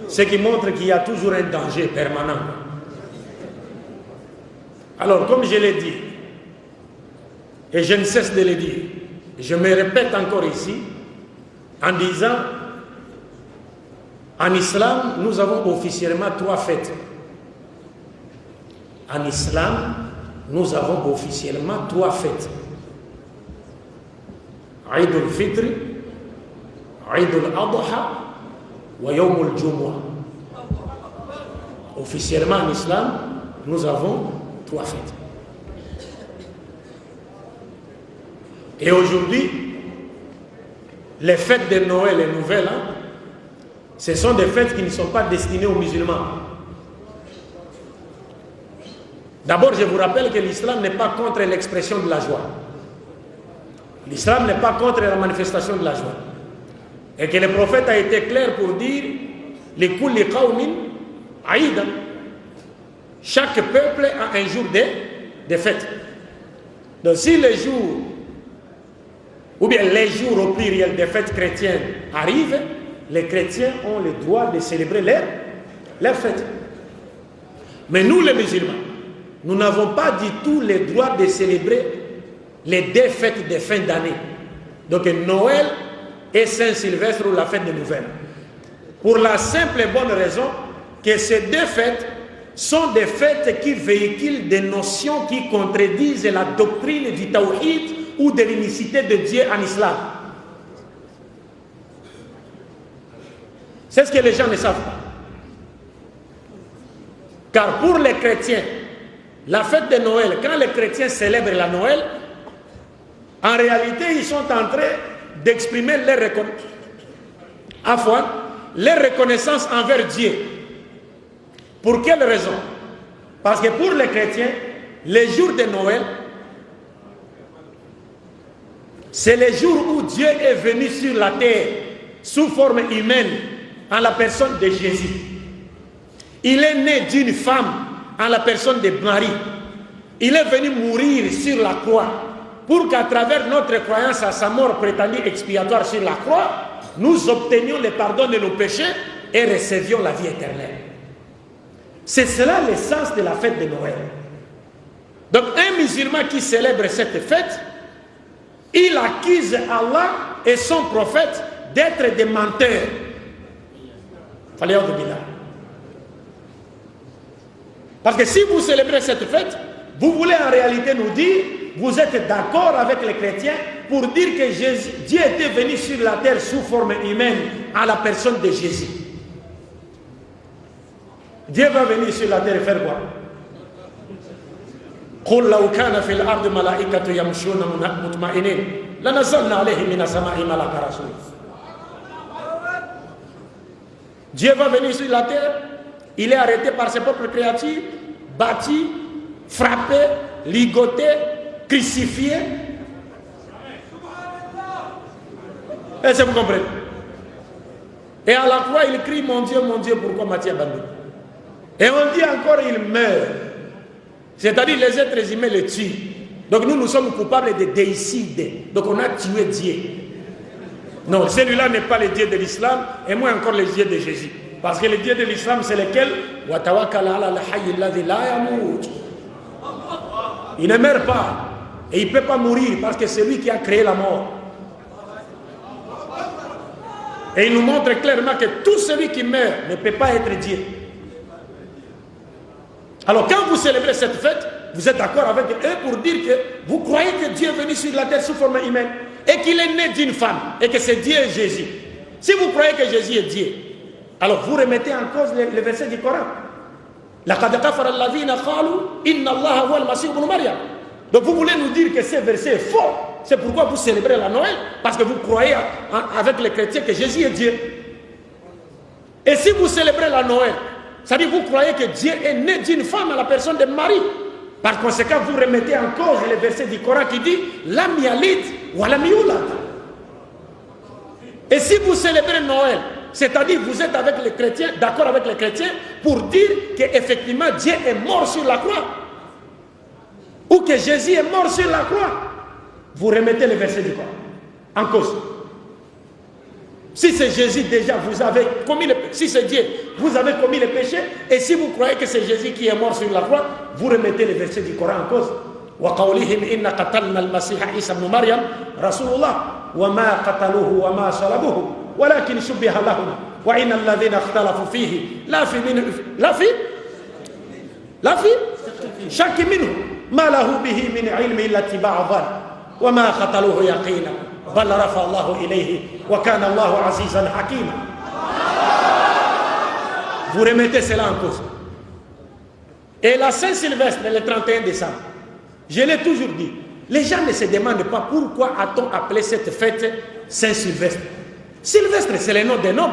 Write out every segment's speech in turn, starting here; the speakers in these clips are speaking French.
Ce qui montre qu'il y a toujours un danger permanent. Alors, comme je l'ai dit, et je ne cesse de le dire, je me répète encore ici, en disant, en islam, nous avons officiellement 3 fêtes. En islam, nous avons officiellement 3 fêtes. Eid al-Fitr, Eid al-Adha, wa Yawm al-Jumu'ah. Officiellement en islam, nous avons 3 fêtes. Et aujourd'hui, les fêtes de Noël et Nouvel An, ce sont des fêtes qui ne sont pas destinées aux musulmans. D'abord, je vous rappelle que l'islam n'est pas contre l'expression de la joie. L'islam n'est pas contre la manifestation de la joie. Et que le prophète a été clair pour dire « Li kulli qawmin aïda ». Chaque peuple a un jour de fête. Donc si les jours, ou bien les jours au pluriel des fêtes chrétiennes arrivent, les chrétiens ont le droit de célébrer leurs fêtes. Mais nous les musulmans, nous n'avons pas du tout le droit de célébrer les 2 fêtes de fin d'année. Donc Noël et Saint-Sylvestre ou la fête de Nouvelle. Pour la simple et bonne raison que ces 2 fêtes sont des fêtes qui véhiculent des notions qui contredisent la doctrine du tawhid ou de l'unicité de Dieu en islam. C'est ce que les gens ne savent pas. Car pour les chrétiens, la fête de Noël, quand les chrétiens célèbrent la Noël, en réalité, ils sont en train d'exprimer leur reconnaissance envers Dieu. Pour quelle raison? Parce que pour les chrétiens, les jours de Noël, c'est le jour où Dieu est venu sur la terre sous forme humaine en la personne de Jésus. Il est né d'une femme en la personne de Marie. Il est venu mourir sur la croix pour qu'à travers notre croyance à sa mort prétendue expiatoire sur la croix, nous obtenions le pardon de nos péchés et recevions la vie éternelle. C'est cela le sens de la fête de Noël. Donc un musulman qui célèbre cette fête, il accuse Allah et son prophète d'être des menteurs. Parce que si vous célébrez cette fête, vous voulez en réalité nous dire, vous êtes d'accord avec les chrétiens pour dire que Dieu était venu sur la terre sous forme humaine à la personne de Jésus. Dieu va venir sur la terre et faire quoi? قل لو كان في الأرض ملائكة يمشون مطمئنين لنزلنا عليهم من السماء ملكا رسولا. Dieu va venir sur la terre, il est arrêté par ses propres créatures, battu, frappé, ligoté, crucifié. Est-ce que vous comprenez? Et à la croix, il crie, mon Dieu, pourquoi m'as-tu abandonné? Et on dit encore, il meurt. C'est-à-dire les êtres humains le tuent. Donc nous sommes coupables de déicide. Donc on a tué Dieu. Non, celui-là n'est pas le Dieu de l'islam, et moins encore le Dieu de Jésus. Parce que le Dieu de l'islam, c'est lequel? Il ne meurt pas. Et il ne peut pas mourir parce que c'est lui qui a créé la mort. Et il nous montre clairement que tout celui qui meurt ne peut pas être Dieu. Alors quand vous célébrez cette fête, vous êtes d'accord avec eux pour dire que vous croyez que Dieu est venu sur la terre sous forme humaine et qu'il est né d'une femme et que c'est Dieu et Jésus. Si vous croyez que Jésus est Dieu, alors vous remettez en cause le verset du Coran. Donc vous voulez nous dire que ce verset est faux. C'est pourquoi vous célébrez la Noël, parce que vous croyez avec les chrétiens que Jésus est Dieu. Et si vous célébrez la Noël, c'est-à-dire vous croyez que Dieu est né d'une femme à la personne de Marie. Par conséquent, vous remettez en cause le verset du Coran qui dit Lam yalid wa lam yulad. Et si vous célébrez Noël, c'est-à-dire vous êtes avec les chrétiens, d'accord avec les chrétiens, pour dire qu'effectivement Dieu est mort sur la croix, ou que Jésus est mort sur la croix, vous remettez le verset du Coran en cause. Si c'est Jésus déjà, vous avez commis le péché. Si c'est Dieu, vous avez commis le péché. Et si vous croyez que c'est Jésus qui est mort sur la croix, vous remettez les versets du Coran en cause. وَقَوْلِهِمْ إِنَّا قَتَلْنَا الْمَسِيحَ عِيسَى بْنُ مَرْيَمَ رَسُولُ اللَّهِ وَمَا قَتَلُوهُ وَمَا صَلَبُوهُ وَلَكِنْ شُبِّهَ لَهُمْ وَإِنَّ الَّذِينَ اخْتَلَفُوا فِيهِ لا في شك منه ما له به من علم إلا اتباع الظن وما قتلوه يقينا بل رفع الله إليه وكان الله عزيزا حكيما. Vous remettez cela en cause. Et la Saint-Sylvestre, le 31 décembre, je l'ai toujours dit, les gens ne se demandent pas pourquoi a-t-on appelé cette fête Saint-Sylvestre. Sylvestre, c'est le nom d'un homme.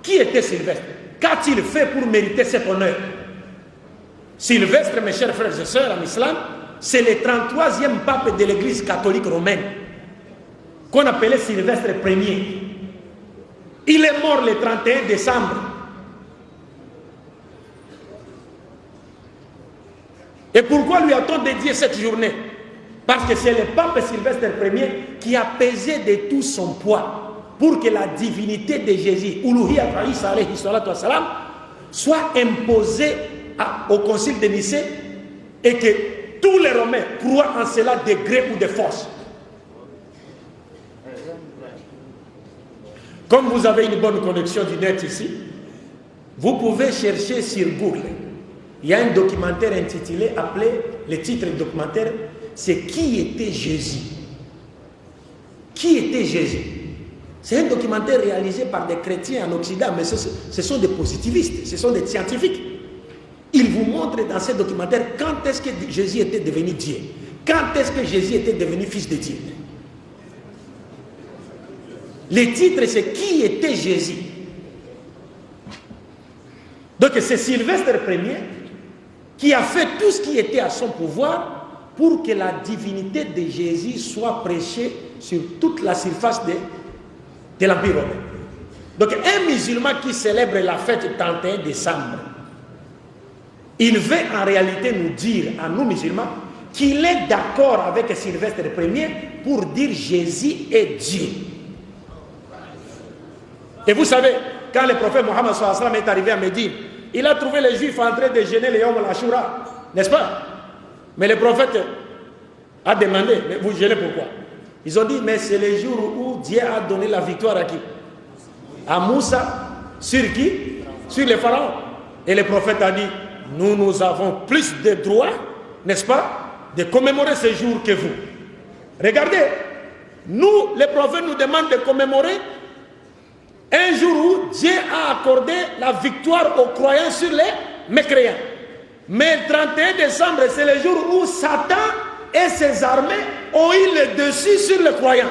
Qui était Sylvestre? Qu'a-t-il fait pour mériter cet honneur? Sylvestre, mes chers frères et sœurs en islam, c'est le 33e pape de l'église catholique romaine, qu'on appelait Sylvestre Ier. Il est mort le 31 décembre. Et pourquoi lui a-t-on dédié cette journée? Parce que c'est le pape Sylvestre Ier qui a pesé de tout son poids pour que la divinité de Jésus, Uluhiyat Isa alayhi salatu wassalam, soit imposée au concile de Nicée et que tous les Romains croient en cela de gré ou de force. Comme vous avez une bonne connexion du net ici, vous pouvez chercher sur Google. Il y a un documentaire intitulé, appelé, le titre du documentaire, c'est Qui était Jésus? Qui était Jésus? C'est un documentaire réalisé par des chrétiens en Occident, mais ce sont des positivistes, ce sont des scientifiques. Ils vous montrent dans ce documentaire quand est-ce que Jésus était devenu Dieu. Quand est-ce que Jésus était devenu fils de Dieu. Le titre, c'est Qui était Jésus? Donc c'est Sylvestre Ier qui a fait tout ce qui était à son pouvoir pour que la divinité de Jésus soit prêchée sur toute la surface de l'Empire romain. Donc un musulman qui célèbre la fête du 31 décembre, il veut en réalité nous dire, à nous musulmans, qu'il est d'accord avec Sylvestre Ier pour dire Jésus est Dieu. Et vous savez, quand le prophète Mohammed est arrivé à Médine, il a trouvé les Juifs en train de jeûner le Yom al-Ashura, n'est-ce pas? Mais le prophète a demandé, mais vous jeûnez pourquoi? Ils ont dit, mais c'est le jour où Dieu a donné la victoire à qui? À Moussa, sur qui? Sur les pharaons. Et le prophète a dit, nous avons plus de droits, n'est-ce pas, de commémorer ce jour que vous. Regardez, nous, les prophètes nous demandent de commémorer un jour où Dieu a accordé la victoire aux croyants sur les mécréants. Mais le 31 décembre, c'est le jour où Satan et ses armées ont eu le dessus sur les croyants.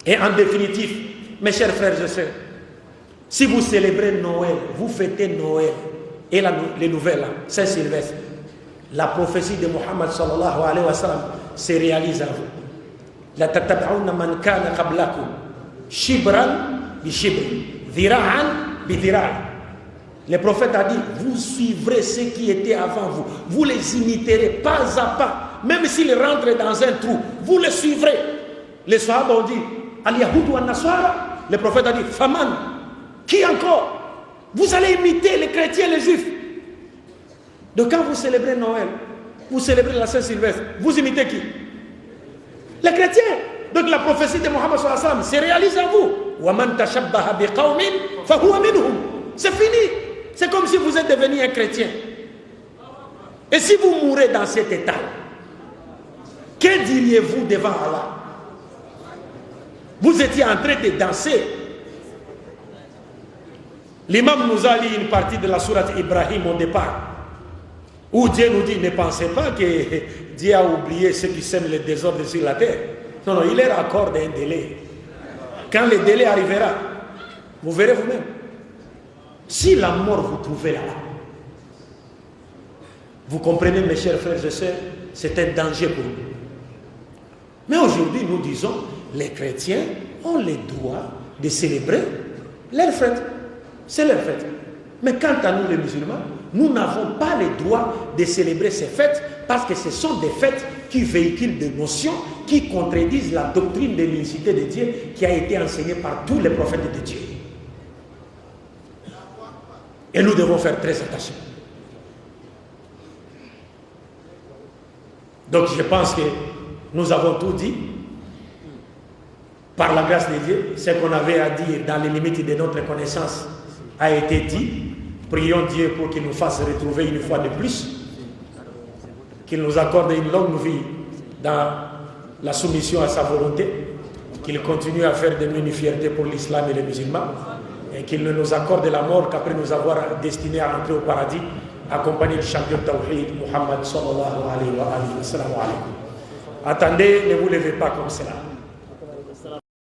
Et en définitive, mes chers frères et sœurs, si vous célébrez Noël, vous fêtez Noël et les nouvelles, Saint-Sylvestre, la prophétie de Mohammed sallallahu alayhi wa sallam se réalise à vous. La tatab'ouna man kana qablakum shibran bi shibr, dhira'an bi dhira'. Le prophète a dit, vous suivrez ceux qui étaient avant vous, vous les imiterez pas à pas, même s'ils rentrent dans un trou, vous les suivrez. Les Sahaba ont dit, al-Yahoud wa Nasara, le prophète a dit, Faman, qui encore? Vous allez imiter les chrétiens et les juifs. Donc quand vous célébrez Noël, vous célébrez la Saint-Sylvestre, vous imitez qui? Les chrétiens. Donc la prophétie de Mohammed sallallahu alayhi wa sallam se réalise à vous. وَمَنْ تَشَبَّهَ بِقَوْمٍ فَهُوَ مِنْهُمْ. C'est fini. C'est comme si vous êtes devenu un chrétien. Et si vous mourrez dans cet état, que diriez-vous devant Allah? Vous étiez en train de danser. L'imam nous a lu une partie de la sourate Ibrahim au départ, où Dieu nous dit, ne pensez pas que Dieu a oublié ceux qui sèment le désordre sur la terre. Non, non, il leur accorde un délai. Quand le délai arrivera, vous verrez vous-même. Si la mort vous trouvez là, vous comprenez, mes chers frères et sœurs, c'est un danger pour nous. Mais aujourd'hui, nous disons, les chrétiens ont le droit de célébrer leur fête. C'est leur fête. Mais quant à nous, les musulmans, nous n'avons pas le droit de célébrer ces fêtes parce que ce sont des fêtes qui véhiculent des notions qui contredisent la doctrine de l'unicité de Dieu qui a été enseignée par tous les prophètes de Dieu. Et nous devons faire très attention. Donc je pense que nous avons tout dit. Par la grâce de Dieu, ce qu'on avait à dire dans les limites de notre connaissance a été dit. Prions Dieu pour qu'il nous fasse retrouver une fois de plus, qu'il nous accorde une longue vie dans la soumission à sa volonté, qu'il continue à faire de nous une fierté pour l'islam et les musulmans, et qu'il ne nous accorde la mort qu'après nous avoir destinés à entrer au paradis, accompagné du champion Tawhid, Muhammad sallallahu alayhi wa sallam. Attendez, ne vous levez pas comme cela.